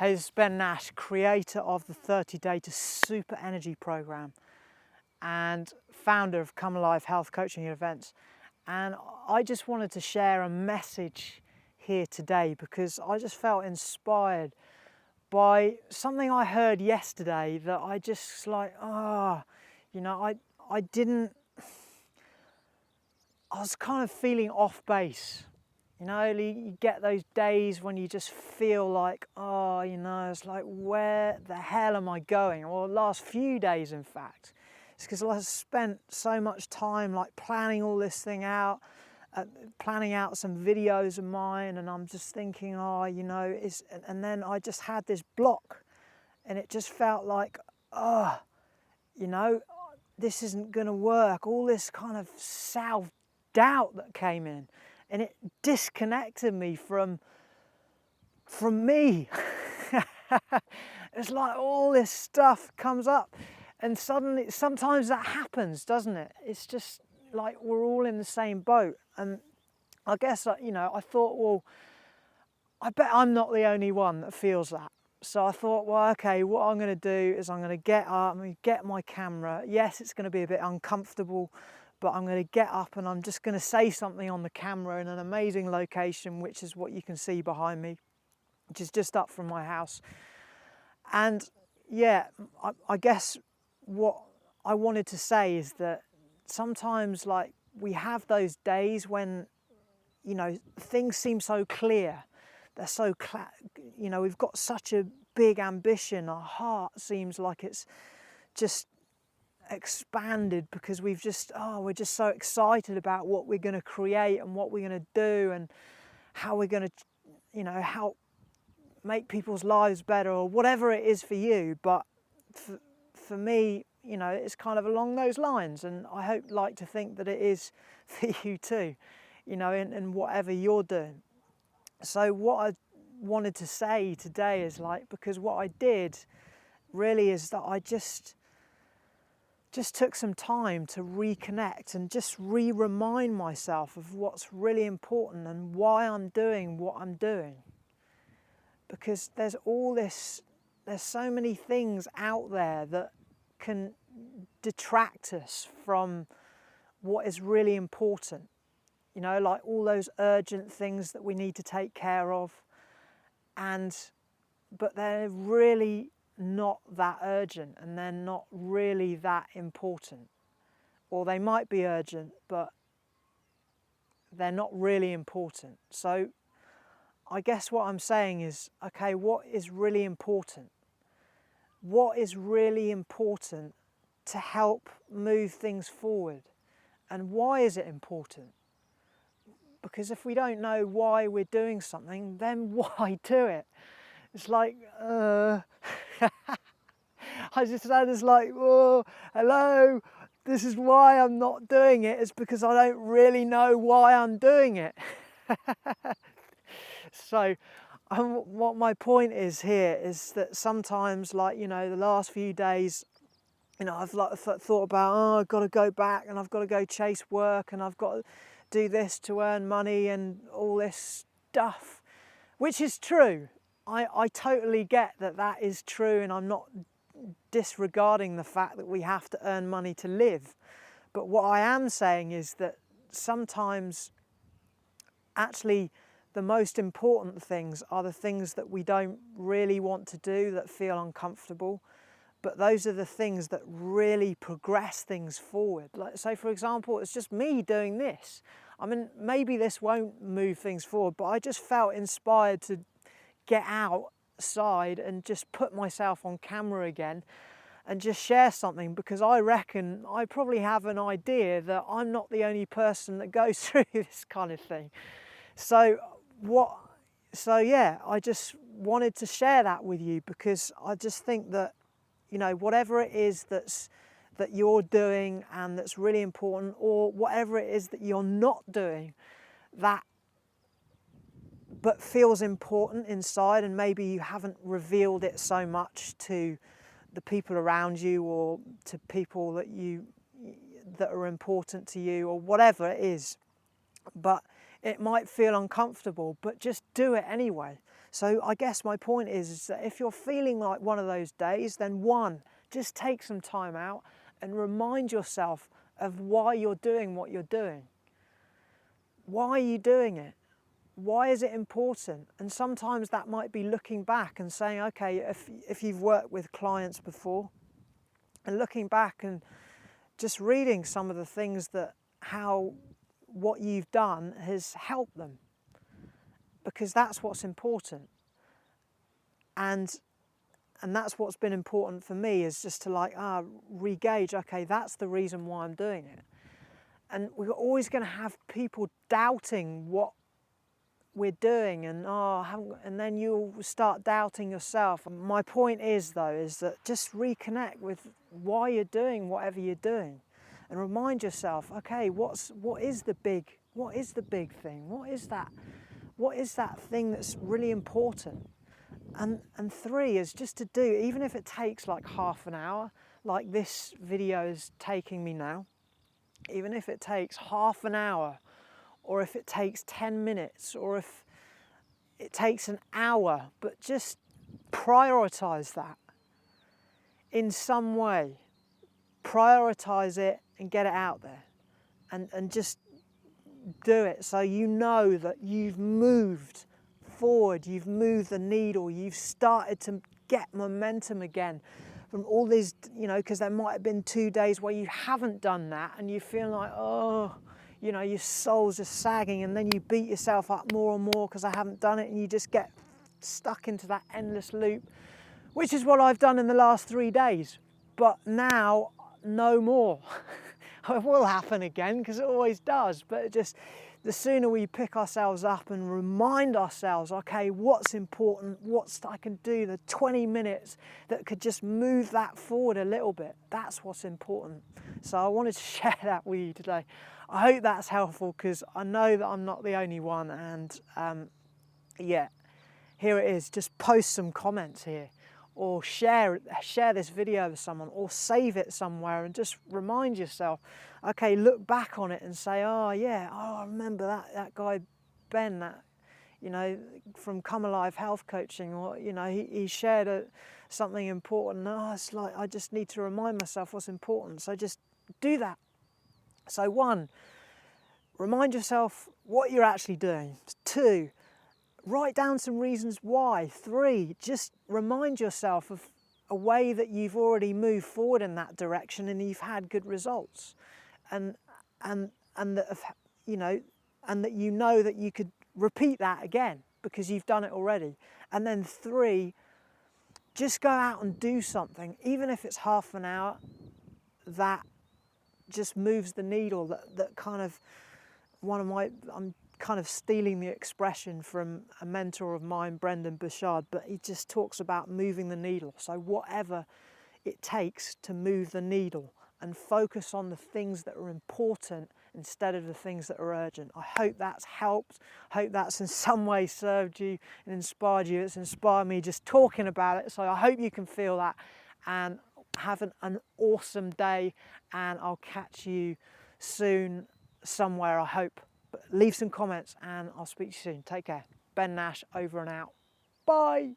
Hey, this is Ben Nash, creator of the 30-Day to Super Energy program and founder of Come Alive Health Coaching Events. And I just wanted to share a message here today because I just felt inspired by something I heard yesterday that I just like, I was kind of feeling off base. You know, you get those days when you just feel like, it's like, where the hell am I going? Well, the last few days, in fact, it's because I spent so much time like planning all this thing out, planning out some videos of mine, and I'm just thinking, and then I just had this block, and it just felt like, this isn't going to work. All this kind of self-doubt that came in. And it disconnected me from me. It's like all this stuff comes up and suddenly, sometimes that happens, doesn't it? It's just like we're all in the same boat. And I guess, I thought, well, I bet I'm not the only one that feels that. So I thought, well, okay, what I'm going to do is I'm going to get up, I'm going to get my camera. Yes, it's going to be a bit uncomfortable, but I'm going to get up and I'm just going to say something on the camera in an amazing location, which is what you can see behind me, which is just up from my house. And yeah, I guess what I wanted to say is that sometimes like we have those days when, things seem so clear. They're so, we've got such a big ambition. Our heart seems like it's just expanded because we're just so excited about what we're going to create and what we're going to do and how we're going to, help make people's lives better or whatever it is for you. But for me, it's kind of along those lines, and I like to think that it is for you too, in whatever you're doing. So what I wanted to say today is because what I did really is that I just took some time to reconnect and just remind myself of what's really important and why I'm doing what I'm doing. Because there's so many things out there that can detract us from what is really important. Like all those urgent things that we need to take care of, but they're really not that urgent and they're not really that important. Or they might be urgent, but they're not really important. So I guess what I'm saying is, okay, what is really important? What is really important to help move things forward? And why is it important? Because if we don't know why we're doing something, then why do it? It's like, I just said, it's like, oh, hello, this is why I'm not doing it. It's because I don't really know why I'm doing it. So what my point is here is that sometimes, the last few days, I've thought about, I've got to go back and I've got to go chase work and I've got to do this to earn money and all this stuff, which is true. I totally get that is true, and I'm not disregarding the fact that we have to earn money to live. But what I am saying is that sometimes actually the most important things are the things that we don't really want to do, that feel uncomfortable. But those are the things that really progress things forward. Like, say, for example, it's just me doing this. I mean, maybe this won't move things forward, but I just felt inspired to get outside and just put myself on camera again and just share something, because I reckon I probably have an idea that I'm not the only person that goes through this kind of thing. So I just wanted to share that with you, because I just think that, whatever it is that you're doing and that's really important, or whatever it is that you're not doing but feels important inside, and maybe you haven't revealed it so much to the people around you or to people that are important to you, or whatever it is, but it might feel uncomfortable, but just do it anyway. So I guess my point is that if you're feeling like one of those days, then one, just take some time out and remind yourself of why you're doing what you're doing. Why are you doing it? Why is it important? And sometimes that might be looking back and saying, okay, if you've worked with clients before, and looking back and just reading some of the things that how what you've done has helped them, because that's what's important. And that's what's been important for me, is just to regauge, okay, that's the reason why I'm doing it. And we're always going to have people doubting what we're doing, and and then you'll start doubting yourself. My point is that just reconnect with why you're doing whatever you're doing, and remind yourself, okay, what is the big thing? What is that thing that's really important? And three is just to do, even if it takes like half an hour, like this video is taking me now, even if it takes half an hour, or if it takes 10 minutes, or if it takes an hour, but just prioritize that in some way. Prioritize it and get it out there, and just do it, so you know that you've moved forward, you've moved the needle, you've started to get momentum again from all these, because there might have been 2 days where you haven't done that and you feel like, your soul's just sagging, and then you beat yourself up more and more because I haven't done it, and you just get stuck into that endless loop, which is what I've done in the last 3 days. But now, no more. It will happen again, because it always does, but the sooner we pick ourselves up and remind ourselves, okay, what's important, I can do, the 20 minutes that could just move that forward a little bit, that's what's important. So I wanted to share that with you today. I hope that's helpful, because I know that I'm not the only one, and here it is. Just post some comments here, or share this video with someone, or save it somewhere, and just remind yourself, okay, look back on it and say, I remember that guy Ben, that from Come Alive Health Coaching, or he shared something important. It's like I just need to remind myself what's important. So just do that. So 1, remind yourself what you're actually doing. 2, write down some reasons why. 3, just remind yourself of a way that you've already moved forward in that direction and you've had good results, and that that you could repeat that again because you've done it already. And then 3, just go out and do something, even if it's half an hour, that just moves the needle. That kind of I'm kind of stealing the expression from a mentor of mine, Brendan Bouchard, but he just talks about moving the needle. So whatever it takes to move the needle, and focus on the things that are important instead of the things that are urgent. I hope that's helped. I hope that's in some way served you and inspired you. It's inspired me just talking about it. So I hope you can feel that, and have an awesome day, and I'll catch you soon somewhere, I hope. But leave some comments and I'll speak to you soon. Take care. Ben Nash, over and out. Bye.